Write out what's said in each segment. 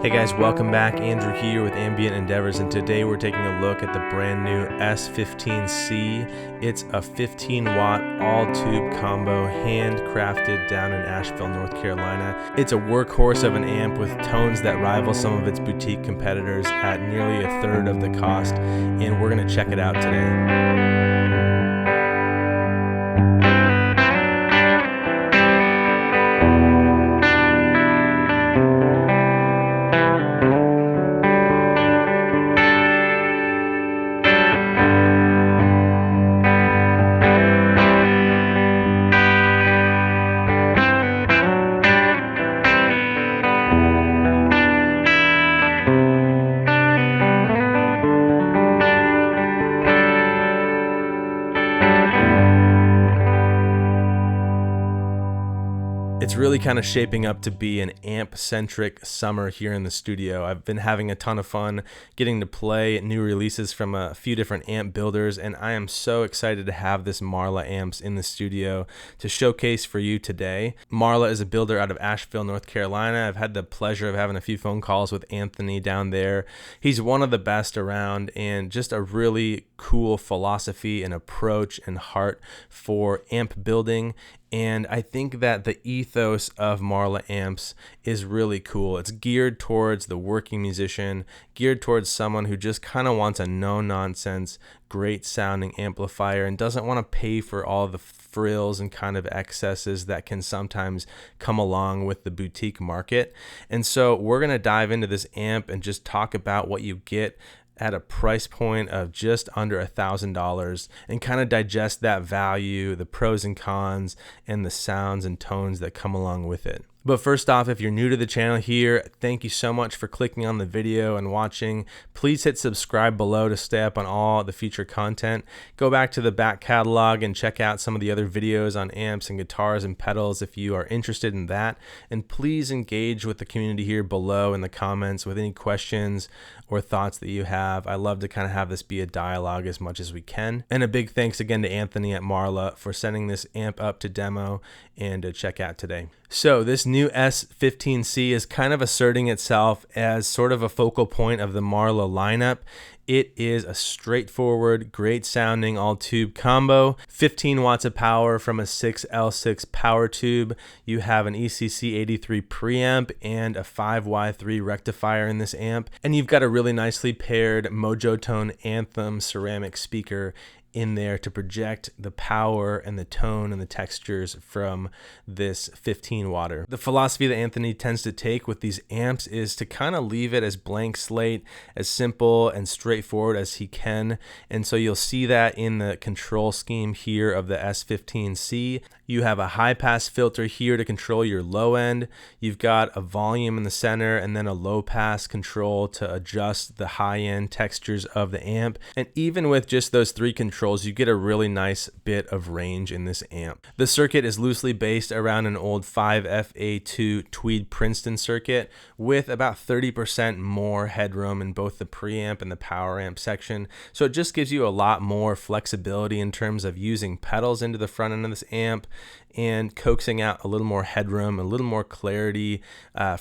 Hey guys, welcome back. Andrew here with Ambient Endeavors, and today we're taking a look at the brand new S15C. It's a 15-watt all-tube combo, handcrafted down in Asheville, North Carolina. It's a workhorse of an amp with tones that rival some of its boutique competitors at nearly a third of the cost, and we're going to check it out today. It's really kind of shaping up to be an amp-centric summer here in the studio. I've been having a ton of fun getting to play new releases from a few different amp builders, and I am so excited to have this Marla amps in the studio to showcase for you today. Marla is a builder out of Asheville, North Carolina. I've had the pleasure of having a few phone calls with Anthony down there. He's one of the best around, and just a really cool philosophy and approach and heart for amp building. And I think that the ethos of Marla amps is really cool. It's geared towards the working musician, geared towards someone who just kind of wants a no-nonsense, great sounding amplifier and doesn't want to pay for all the frills and kind of excesses that can sometimes come along with the boutique market. And so we're going to dive into this amp and just talk about what you get at a price point of just under $1,000 and kind of digest that value, the pros and cons, and the sounds and tones that come along with it. But first off, if you're new to the channel here, thank you so much for clicking on the video and watching. Please hit subscribe below to stay up on all the future content. Go back to the back catalog and check out some of the other videos on amps and guitars and pedals if you are interested in that. And please engage with the community here below in the comments with any questions or thoughts that you have. I love to kind of have this be a dialogue as much as we can. And a big thanks again to Anthony at Marla for sending this amp up to demo and to check out today. So this new S15C is kind of asserting itself as sort of a focal point of the Marla lineup. It is a straightforward, great sounding all tube combo, 15 watts of power from a 6L6 power tube. You have an ECC83 preamp and a 5Y3 rectifier in this amp. And you've got a really nicely paired MojoTone Anthem ceramic speaker in there to project the power and the tone and the textures from this 15-watter. The philosophy that Anthony tends to take with these amps is to kind of leave it as blank slate, as simple and straightforward as he can. And so you'll see that in the control scheme here of the S15C. You have a high pass filter here to control your low end. You've got a volume in the center and then a low pass control to adjust the high end textures of the amp. And even with just those three controls, you get a really nice bit of range in this amp. The circuit is loosely based around an old 5FA2 Tweed Princeton circuit with about 30% more headroom in both the preamp and the power amp section. So it just gives you a lot more flexibility in terms of using pedals into the front end of this amp and coaxing out a little more headroom, a little more clarity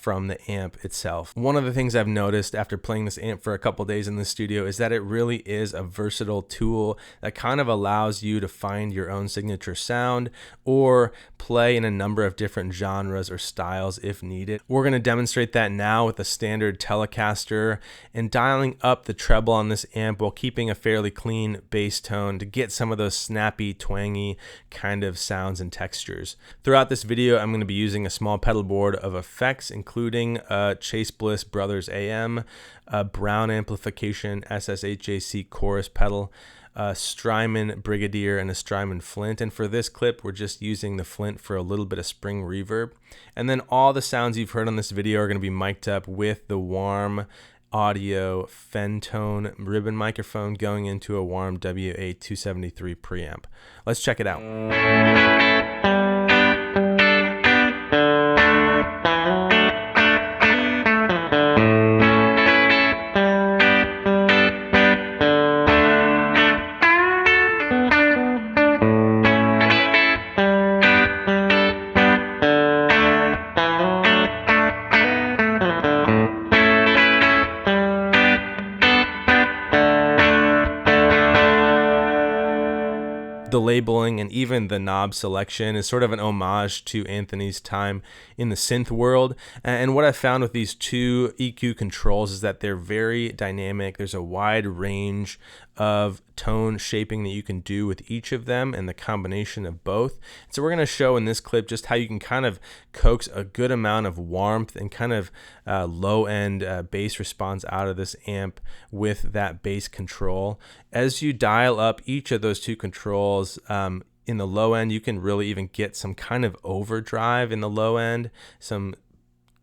from the amp itself. One of the things I've noticed after playing this amp for a couple days in the studio is that it really is a versatile tool that kind of allows you to find your own signature sound or play in a number of different genres or styles if needed. We're going to demonstrate that now with a standard Telecaster and dialing up the treble on this amp while keeping a fairly clean bass tone to get some of those snappy, twangy kind of sounds and textures. Throughout this video, I'm going to be using a small pedal board of effects, including a Chase Bliss Brothers AM, a Brown Amplification SSHAC chorus pedal, a Strymon Brigadier, and a Strymon Flint. And for this clip, we're just using the Flint for a little bit of spring reverb. And then all the sounds you've heard on this video are going to be mic'd up with the Warm Audio Fentone ribbon microphone going into a Warm WA273 preamp. Let's check it out. The labeling and even the knob selection is sort of an homage to Anthony's time in the synth world. And what I found with these two EQ controls is that they're very dynamic. There's a wide range of tone shaping that you can do with each of them and the combination of both. So we're going to show in this clip just how you can kind of coax a good amount of warmth and kind of low end bass response out of this amp with that bass control. As you dial up each of those two controls, in the low end, you can really even get some kind of overdrive in the low end, some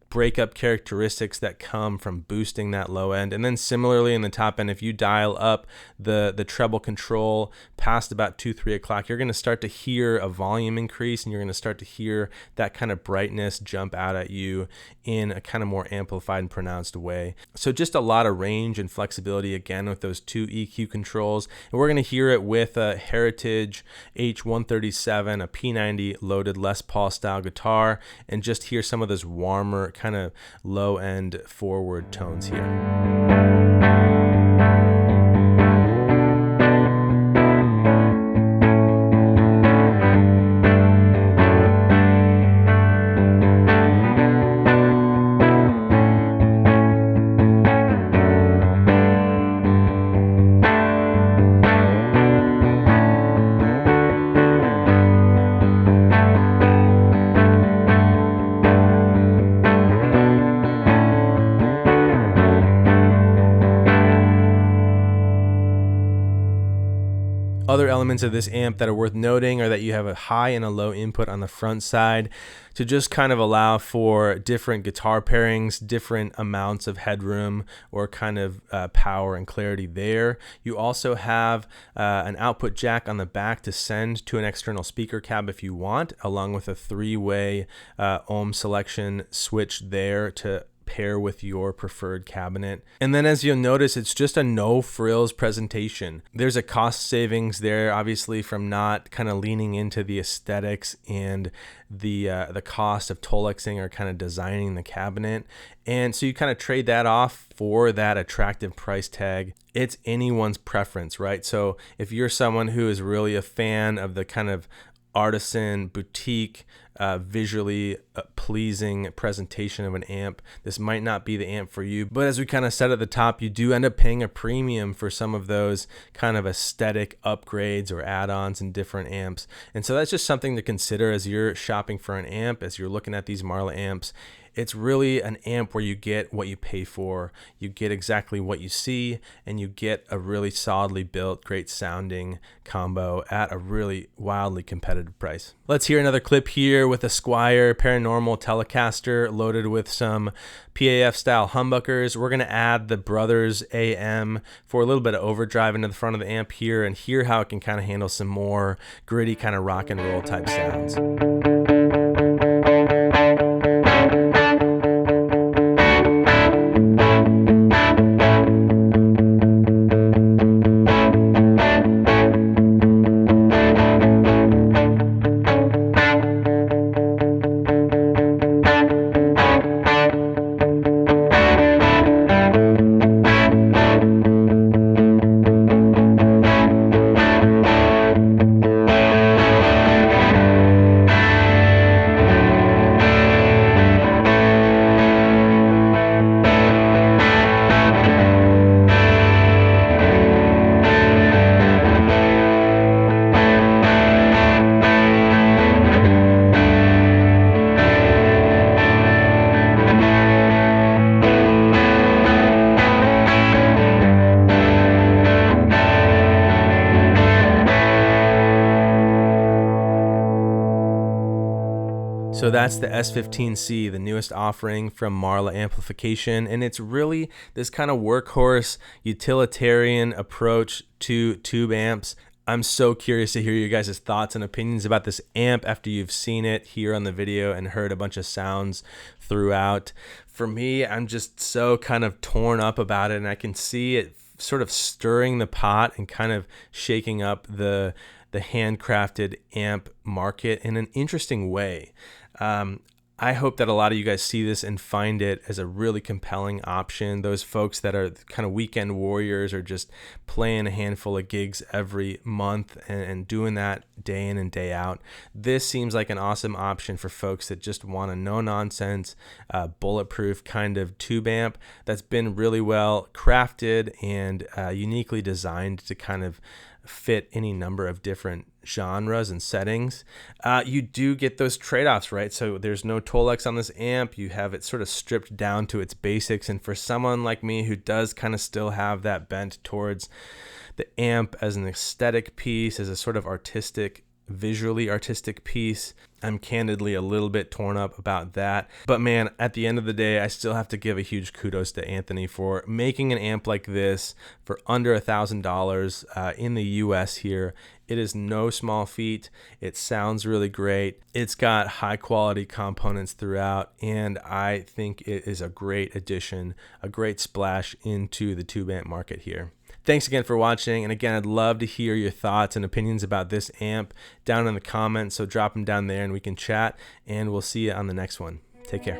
breakup characteristics that come from boosting that low end. And then similarly in the top end, if you dial up the treble control past about 2-3 o'clock, you're going to start to hear a volume increase, and you're going to start to hear that kind of brightness jump out at you in a kind of more amplified and pronounced way. So just a lot of range and flexibility again with those two EQ controls. And we're going to hear it with a Heritage H137, a P90 loaded Les Paul style guitar, and just hear some of those warmer kind of low end forward tones here. Other elements of this amp that are worth noting are that you have a high and a low input on the front side to just kind of allow for different guitar pairings, different amounts of headroom or kind of power and clarity there. You also have an output jack on the back to send to an external speaker cab if you want, along with a 3-way ohm selection switch there to pair with your preferred cabinet. And then as you'll notice, it's just a no frills presentation. There's a cost savings there, obviously, from not kind of leaning into the aesthetics and the cost of Tolexing or kind of designing the cabinet. And so you kind of trade that off for that attractive price tag. It's anyone's preference, right? So if you're someone who is really a fan of the kind of artisan, boutique, visually pleasing presentation of an amp, this might not be the amp for you. But as we kind of said at the top, you do end up paying a premium for some of those kind of aesthetic upgrades or add-ons in different amps. And so that's just something to consider as you're shopping for an amp, as you're looking at these Marla amps. It's really an amp where you get what you pay for, you get exactly what you see, and you get a really solidly built, great sounding combo at a really wildly competitive price. Let's hear another clip here with a Squier Paranormal Telecaster loaded with some PAF style humbuckers. We're going to add the Brothers AM for a little bit of overdrive into the front of the amp here and hear how it can kind of handle some more gritty kind of rock and roll type sounds. So that's the S15C, the newest offering from Marla Amplification, and it's really this kind of workhorse utilitarian approach to tube amps. I'm so curious to hear you guys' thoughts and opinions about this amp after you've seen it here on the video and heard a bunch of sounds throughout. For me, I'm just so kind of torn up about it, and I can see it sort of stirring the pot and kind of shaking up the handcrafted amp market in an interesting way. I hope that a lot of you guys see this and find it as a really compelling option. Those folks that are kind of weekend warriors or just playing a handful of gigs every month and doing that day in and day out. This seems like an awesome option for folks that just want a no-nonsense, bulletproof kind of tube amp that's been really well crafted and uniquely designed to kind of fit any number of different genres and settings. You do get those trade-offs, right? So there's no Tolex on this amp. You have it sort of stripped down to its basics. And for someone like me who does kind of still have that bent towards the amp as an aesthetic piece, as a sort of visually artistic piece, I'm candidly a little bit torn up about that. But man, at the end of the day, I still have to give a huge kudos to Anthony for making an amp like this for under $1,000 in the US here. It is no small feat. It sounds really great. It's got high quality components throughout, and I think it is a great addition, a great splash into the tube amp market here. Thanks again for watching, and again, I'd love to hear your thoughts and opinions about this amp down in the comments, so drop them down there and we can chat, and we'll see you on the next one. Take care.